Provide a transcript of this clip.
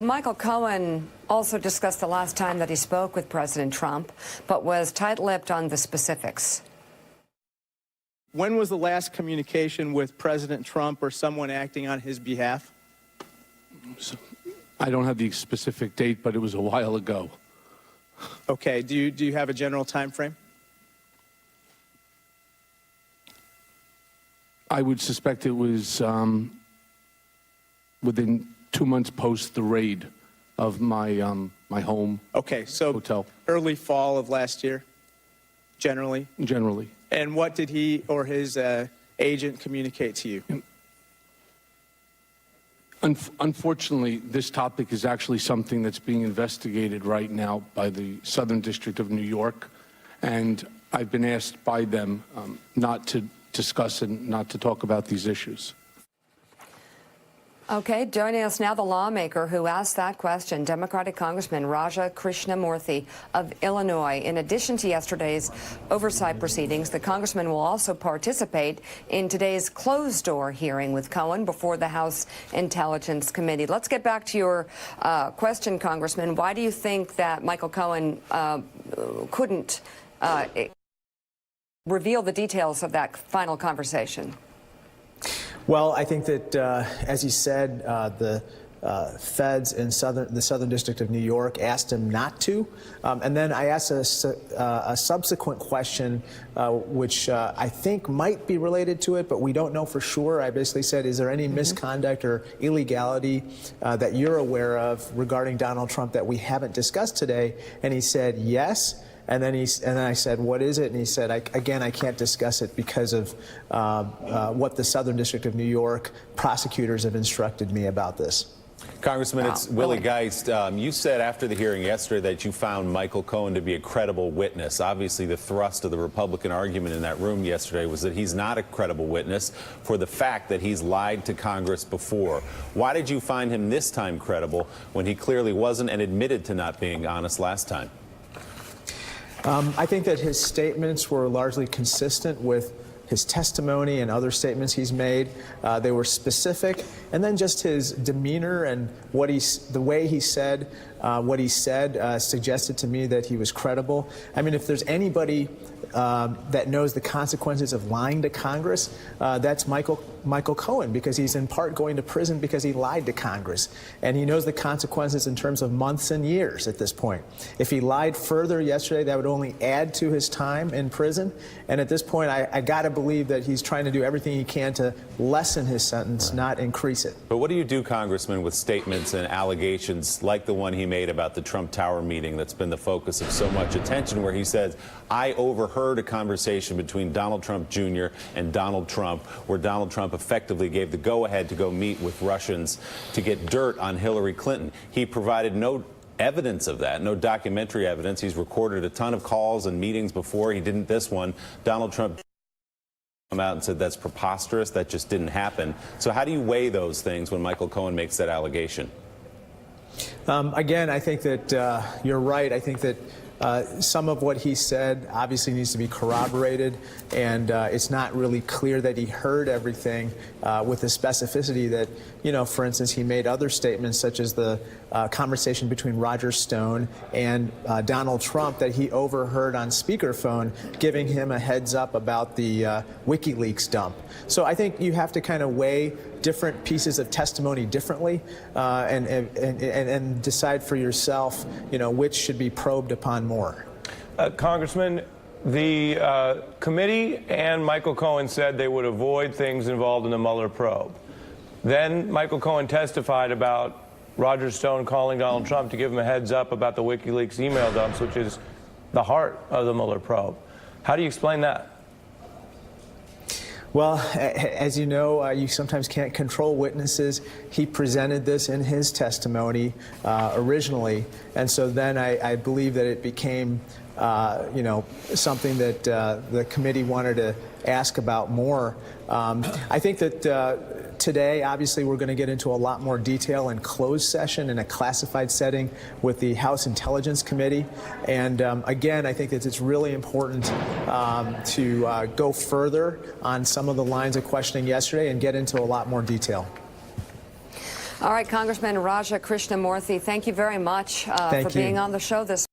Michael Cohen also discussed the last time that he spoke with President Trump, but was tight-lipped on the specifics. When was the last communication with President Trump or someone acting on his behalf? I don't have the specific date, but it was a while ago. Okay. Do you have a general time frame? I would suspect it was within 2 months post the raid of my my home. Okay, so hotel. Early fall of last year, generally? Generally. And what did he or his agent communicate to you? Unfortunately, this topic is actually something that's being investigated right now by the Southern District of New York, and I've been asked by them not to discuss and not to talk about these issues. Okay, joining us now, the lawmaker who asked that question, Democratic Congressman Raja Krishnamoorthi of Illinois. In addition to yesterday's oversight proceedings, the congressman will also participate in today's closed-door hearing with Cohen before the House Intelligence Committee. Let's get back to your question, Congressman. Why do you think that Michael Cohen couldn't reveal the details of that final conversation? Well, I think that, as he said, the feds in the Southern District of New York asked him not to. And then I asked a subsequent question, which I think might be related to it, but we don't know for sure. I basically said, is there any misconduct or illegality that you're aware of regarding Donald Trump that we haven't discussed today? And he said, yes. And then I said, what is it? And he said, again, I can't discuss it because of what the Southern District of New York prosecutors have instructed me about this. Congressman, it's Willie Geist. You said after the hearing yesterday that you found Michael Cohen to be a credible witness. Obviously, the thrust of the Republican argument in that room yesterday was that he's not a credible witness for the fact that he's lied to Congress before. Why did you find him this time credible when he clearly wasn't and admitted to not being honest last time? I think that his statements were largely consistent with his testimony and other statements he's made. They were specific, and then just his demeanor and the way he said what he said suggested to me that he was credible. I mean, if there's anybody that knows the consequences of lying to Congress, that's Michael Cohen, because he's in part going to prison because he lied to Congress, and he knows the consequences in terms of months and years at this point. If he lied further yesterday, that would only add to his time in prison, and at this point I gotta believe that he's trying to do everything he can to lessen his sentence, not increase it. But what do you do, Congressman, with statements and allegations like the one he made about the Trump Tower meeting that's been the focus of so much attention, where he says, I overheard a conversation between Donald Trump Jr. and Donald Trump where Donald Trump effectively gave the go-ahead to go meet with Russians to get dirt on Hillary Clinton. He provided no evidence of that, no documentary evidence. He's recorded a ton of calls and meetings before. He didn't this one. Donald Trump come out and said that's preposterous, that just didn't happen. So how do you weigh those things when Michael Cohen makes that allegation? Again, I think that you're right. I think that some of what he said obviously needs to be corroborated, and it's not really clear that he heard everything with the specificity that, you know, for instance, he made other statements such as the conversation between Roger Stone and Donald Trump that he overheard on speakerphone, giving him a heads up about the WikiLeaks dump. So I think you have to kind of weigh different pieces of testimony differently and decide for yourself, you know, which should be probed upon more. Congressman, the committee and Michael Cohen said they would avoid things involved in the Mueller probe. Then Michael Cohen testified about Roger Stone calling Donald Trump to give him a heads up about the WikiLeaks email dumps, which is the heart of the Mueller probe. How do you explain that? Well, as you know, you sometimes can't control witnesses. He presented this in his testimony originally, and so then I believe that it became, you know, something that the committee wanted to ask about more. I think that today, obviously, we're going to get into a lot more detail in closed session in a classified setting with the House Intelligence Committee. And again, I think that it's really important to go further on some of the lines of questioning yesterday and get into a lot more detail. All right, Congressman Raja Krishnamoorthi, thank you very much for Thank you. being on the show this